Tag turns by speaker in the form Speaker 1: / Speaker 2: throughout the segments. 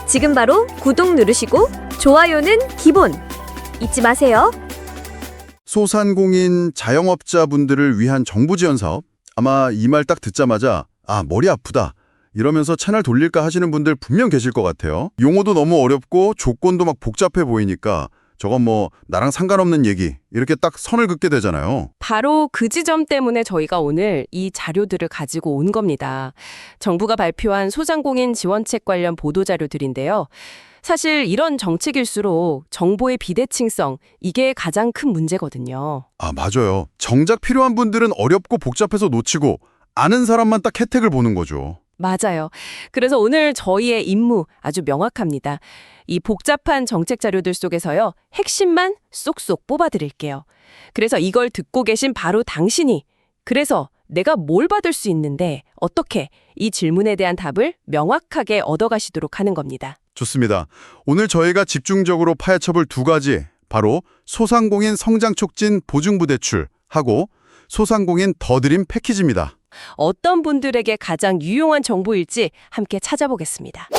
Speaker 1: 지금 바로 구독 누르시고 좋아요는 기본 잊지 마세요.
Speaker 2: 소상공인 자영업자분들을 위한 정부 지원 사업? 아마 이 말 딱 듣자마자 머리 아프다 이러면서 채널 돌릴까 하시는 분들 분명 계실 것 같아요. 용어도 너무 어렵고 조건도 막 복잡해 보이니까 저건 뭐 나랑 상관없는 얘기 이렇게 딱 선을 긋게 되잖아요.
Speaker 3: 바로 그 지점 때문에 저희가 오늘 이 자료들을 가지고 온 겁니다. 정부가 발표한 소상공인 지원책 관련 보도자료들인데요. 사실 이런 정책일수록 정보의 비대칭성, 이게 가장 큰 문제거든요.
Speaker 2: 맞아요. 정작 필요한 분들은 어렵고 복잡해서 놓치고 아는 사람만 딱 혜택을 보는 거죠.
Speaker 3: 맞아요. 그래서 오늘 저희의 임무 아주 명확합니다. 이 복잡한 정책 자료들 속에서요, 핵심만 쏙쏙 뽑아드릴게요. 그래서 이걸 듣고 계신 바로 당신이, 그래서 내가 뭘 받을 수 있는데 어떻게, 이 질문에 대한 답을 명확하게 얻어가시도록 하는 겁니다.
Speaker 2: 좋습니다. 오늘 저희가 집중적으로 파헤쳐볼 두 가지, 바로 소상공인 성장 촉진 보증부 대출하고 소상공인 더 드림 패키지입니다.
Speaker 3: 어떤 분들에게 가장 유용한 정보일지 함께 찾아보겠습니다.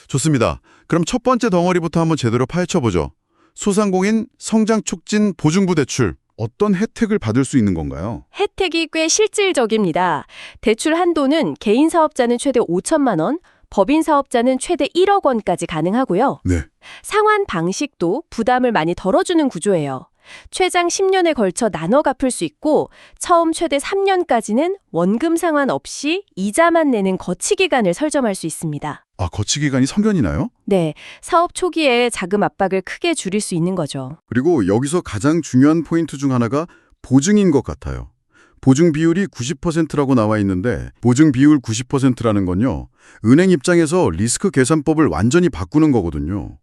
Speaker 2: 좋습니다. 그럼 첫 번째 덩어리부터 한번 제대로 파헤쳐보죠. 소상공인 성장 촉진 보증부 대출, 어떤 혜택을 받을 수 있는 건가요?
Speaker 3: 혜택이 꽤 실질적입니다. 대출 한도는 개인 사업자는 최대 5천만 원, 법인 사업자는 최대 1억 원까지 가능하고요.
Speaker 2: 네.
Speaker 3: 상환 방식도 부담을 많이 덜어주는 구조예요. 최장 10년에 걸쳐 나눠 갚을 수 있고 처음 최대 3년까지는 원금 상환 없이 이자만 내는 거치 기간을 설정할 수 있습니다.
Speaker 2: 거치 기간이 성견이나요?
Speaker 3: 네, 사업 초기에 자금 압박을 크게 줄일 수 있는 거죠.
Speaker 2: 그리고 여기서 가장 중요한 포인트 중 하나가 보증인 것 같아요. 보증 비율이 90%라고 나와 있는데 보증 비율 90%라는 건요, 은행 입장에서 리스크 계산법을 완전히 바꾸는 거거든요.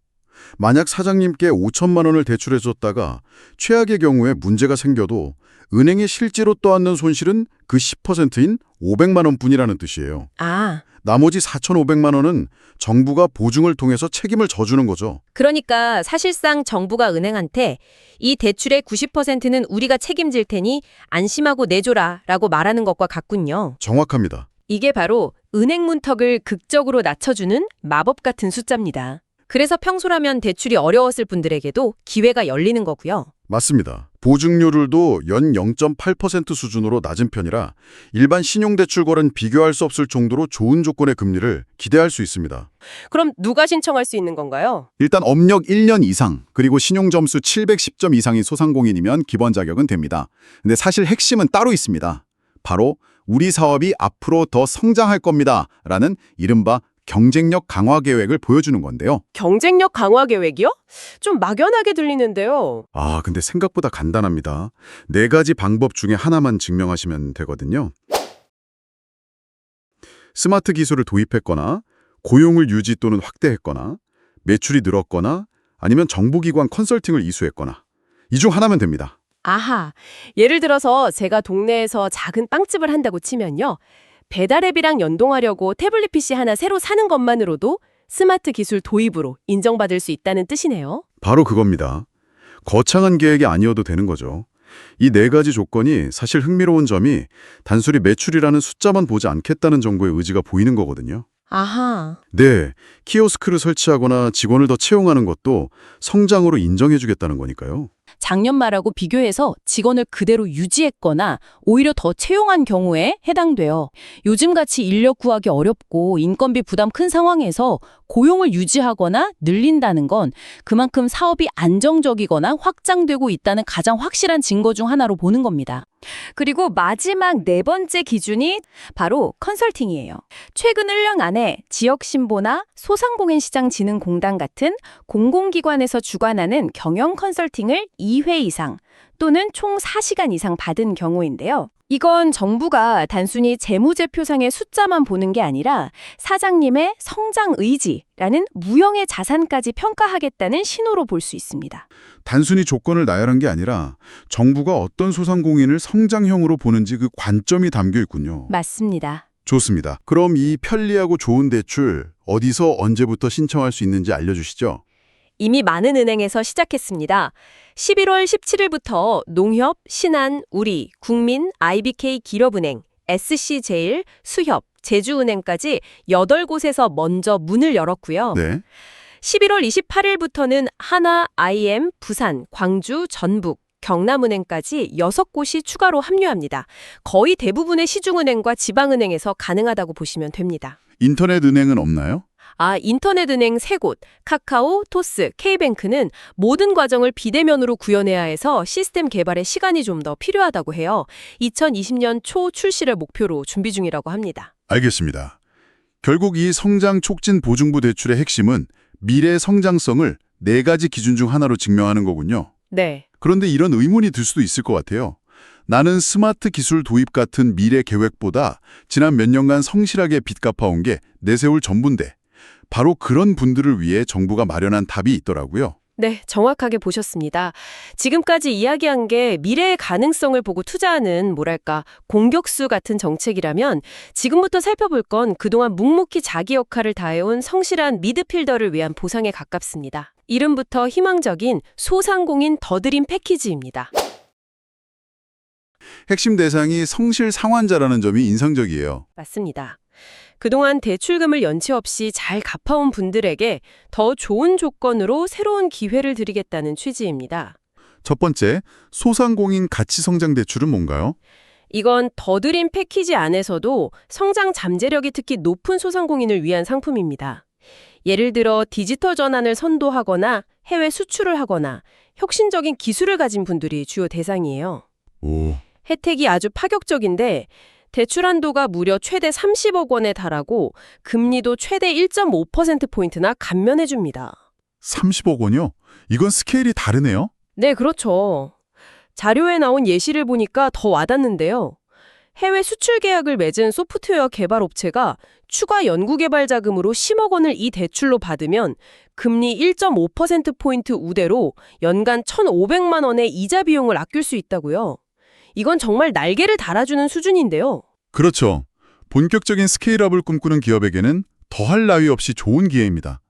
Speaker 2: 만약 사장님께 5천만 원을 대출해줬다가 최악의 경우에 문제가 생겨도 은행이 실제로 떠안는 손실은 그 10%인 500만 원뿐이라는 뜻이에요. 나머지 4,500만 원은 정부가 보증을 통해서 책임을 져주는 거죠.
Speaker 4: 그러니까 사실상 정부가 은행한테 이 대출의 90%는 우리가 책임질 테니 안심하고 내줘라 라고 말하는 것과 같군요.
Speaker 2: 정확합니다.
Speaker 3: 이게 바로 은행 문턱을 극적으로 낮춰주는 마법 같은 숫자입니다.
Speaker 4: 그래서 평소라면 대출이 어려웠을 분들에게도 기회가 열리는 거고요.
Speaker 2: 맞습니다. 보증료율도 연 0.8% 수준으로 낮은 편이라 일반 신용대출과는 비교할 수 없을 정도로 좋은 조건의 금리를 기대할 수 있습니다.
Speaker 3: 그럼 누가 신청할 수 있는 건가요?
Speaker 5: 일단 업력 1년 이상, 그리고 신용점수 710점 이상인 소상공인이면 기본 자격은 됩니다. 근데 사실 핵심은 따로 있습니다. 바로 우리 사업이 앞으로 더 성장할 겁니다 라는 이른바 경쟁력 강화 계획을 보여주는 건데요.
Speaker 3: 경쟁력 강화 계획이요? 좀 막연하게 들리는데요.
Speaker 2: 근데 생각보다 간단합니다. 4가지 방법 중에 하나만 증명하시면 되거든요. 스마트 기술을 도입했거나, 고용을 유지 또는 확대했거나, 매출이 늘었거나, 아니면 정보기관 컨설팅을 이수했거나, 이 중 하나면 됩니다.
Speaker 3: 예를 들어서 제가 동네에서 작은 빵집을 한다고 치면요. 배달 앱이랑 연동하려고 태블릿 PC 하나 새로 사는 것만으로도 스마트 기술 도입으로 인정받을 수 있다는 뜻이네요.
Speaker 2: 바로 그겁니다. 거창한 계획이 아니어도 되는 거죠. 이 4가지 조건이 사실 흥미로운 점이 단순히 매출이라는 숫자만 보지 않겠다는 정부의 의지가 보이는 거거든요. 네, 키오스크를 설치하거나 직원을 더 채용하는 것도 성장으로 인정해주겠다는 거니까요.
Speaker 3: 작년 말하고 비교해서 직원을 그대로 유지했거나 오히려 더 채용한 경우에 해당돼요. 요즘같이 인력 구하기 어렵고 인건비 부담 큰 상황에서 고용을 유지하거나 늘린다는 건 그만큼 사업이 안정적이거나 확장되고 있다는 가장 확실한 증거 중 하나로 보는 겁니다.
Speaker 1: 그리고 마지막 4번째 기준이 바로 컨설팅이에요. 최근 1년 안에 지역신보나 소상공인시장진흥공단 같은 공공기관에서 주관하는 경영 컨설팅을 2회 이상 또는 총 4시간 이상 받은 경우인데요. 이건 정부가 단순히 재무제표상의 숫자만 보는 게 아니라 사장님의 성장 의지라는 무형의 자산까지 평가하겠다는 신호로 볼 수 있습니다.
Speaker 2: 단순히 조건을 나열한 게 아니라 정부가 어떤 소상공인을 성장형으로 보는지 그 관점이 담겨 있군요.
Speaker 1: 맞습니다.
Speaker 2: 좋습니다. 그럼 이 편리하고 좋은 대출 어디서 언제부터 신청할 수 있는지 알려주시죠.
Speaker 4: 이미 많은 은행에서 시작했습니다. 11월 17일부터 농협, 신한, 우리, 국민, IBK 기업은행, SC제일, 수협, 제주은행까지 8곳에서 먼저 문을 열었고요.
Speaker 2: 네.
Speaker 4: 11월 28일부터는 하나, IM, 부산, 광주, 전북, 경남은행까지 6곳이 추가로 합류합니다. 거의 대부분의 시중은행과 지방은행에서 가능하다고 보시면 됩니다.
Speaker 2: 인터넷 은행은 없나요?
Speaker 4: 인터넷은행 3곳, 카카오, 토스, K뱅크는 모든 과정을 비대면으로 구현해야 해서 시스템 개발에 시간이 좀 더 필요하다고 해요. 2020년 초 출시를 목표로 준비 중이라고 합니다.
Speaker 2: 알겠습니다. 결국 이 성장 촉진 보증부 대출의 핵심은 미래 성장성을 4가지 기준 중 하나로 증명하는 거군요.
Speaker 4: 네.
Speaker 2: 그런데 이런 의문이 들 수도 있을 것 같아요. 나는 스마트 기술 도입 같은 미래 계획보다 지난 몇 년간 성실하게 빚 갚아온 게 내세울 전부인데 바로 그런 분들을 위해 정부가 마련한 답이 있더라고요.
Speaker 4: 네, 정확하게 보셨습니다. 지금까지 이야기한 게 미래의 가능성을 보고 투자하는 공격수 같은 정책이라면 지금부터 살펴볼 건 그동안 묵묵히 자기 역할을 다해온 성실한 미드필더를 위한 보상에 가깝습니다. 이름부터 희망적인 소상공인 더드림 패키지입니다.
Speaker 2: 핵심 대상이 성실 상환자라는 점이 인상적이에요.
Speaker 4: 맞습니다. 그동안 대출금을 연체 없이 잘 갚아온 분들에게 더 좋은 조건으로 새로운 기회를 드리겠다는 취지입니다.
Speaker 2: 첫 번째, 소상공인 가치성장 대출은 뭔가요?
Speaker 4: 이건 더드림 패키지 안에서도 성장 잠재력이 특히 높은 소상공인을 위한 상품입니다. 예를 들어 디지털 전환을 선도하거나 해외 수출을 하거나 혁신적인 기술을 가진 분들이 주요 대상이에요.
Speaker 2: 오,
Speaker 4: 혜택이 아주 파격적인데 대출 한도가 무려 최대 30억 원에 달하고 금리도 최대 1.5%포인트나 감면해줍니다.
Speaker 2: 30억 원이요? 이건 스케일이 다르네요.
Speaker 4: 네, 그렇죠. 자료에 나온 예시를 보니까 더 와닿는데요. 해외 수출 계약을 맺은 소프트웨어 개발 업체가 추가 연구개발 자금으로 10억 원을 이 대출로 받으면 금리 1.5%포인트 우대로 연간 1,500만 원의 이자 비용을 아낄 수 있다고요. 이건 정말 날개를 달아주는 수준인데요.
Speaker 2: 그렇죠. 본격적인 스케일업을 꿈꾸는 기업에게는 더할 나위 없이 좋은 기회입니다.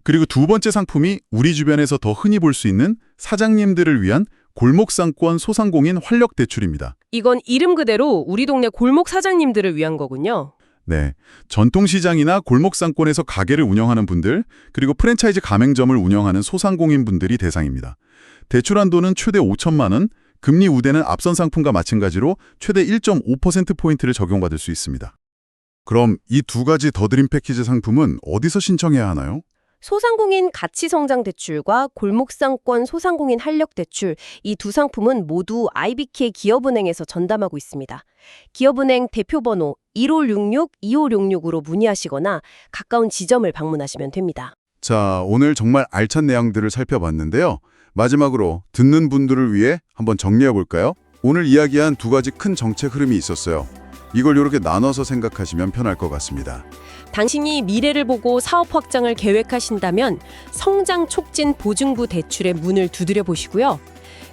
Speaker 2: 그리고 두 번째 상품이 우리 주변에서 더 흔히 볼 수 있는 사장님들을 위한 골목상권 소상공인 활력 대출입니다.
Speaker 4: 이건 이름 그대로 우리 동네 골목 사장님들을 위한 거군요.
Speaker 2: 네, 전통시장이나 골목상권에서 가게를 운영하는 분들, 그리고 프랜차이즈 가맹점을 운영하는 소상공인 분들이 대상입니다. 대출 한도는 최대 5천만 원, 금리 우대는 앞선 상품과 마찬가지로 최대 1.5%포인트를 적용받을 수 있습니다. 그럼 이 두 가지 더드림 패키지 상품은 어디서 신청해야 하나요?
Speaker 4: 소상공인 가치성장 대출과 골목상권 소상공인 활력 대출, 이 두 상품은 모두 IBK 기업은행에서 전담하고 있습니다. 기업은행 대표번호 1566-2566으로 문의하시거나 가까운 지점을 방문하시면 됩니다.
Speaker 2: 자, 오늘 정말 알찬 내용들을 살펴봤는데요. 마지막으로 듣는 분들을 위해 한번 정리해 볼까요? 오늘 이야기한 두 가지 큰 정책 흐름이 있었어요. 이걸 이렇게 나눠서 생각하시면 편할 것 같습니다.
Speaker 4: 당신이 미래를 보고 사업 확장을 계획하신다면 성장 촉진 보증부 대출의 문을 두드려 보시고요.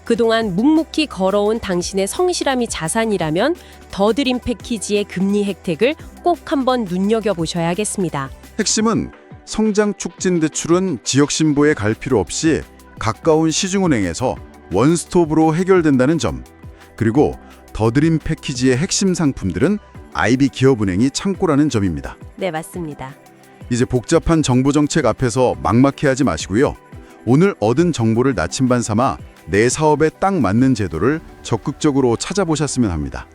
Speaker 4: 그동안 묵묵히 걸어온 당신의 성실함이 자산이라면 더드림 패키지의 금리 혜택을 꼭 한번 눈여겨보셔야겠습니다.
Speaker 2: 핵심은 성장 촉진 대출은 지역 신보에 갈 필요 없이 가까운 시중은행에서 원스톱으로 해결된다는 점, 그리고 더드림 패키지의 핵심 상품들은 IB 기업은행이 창고라는 점입니다.
Speaker 4: 네, 맞습니다.
Speaker 2: 이제 복잡한 정부 정책 앞에서 막막해하지 마시고요. 오늘 얻은 정보를 나침반 삼아 내 사업에 딱 맞는 제도를 적극적으로 찾아보셨으면 합니다.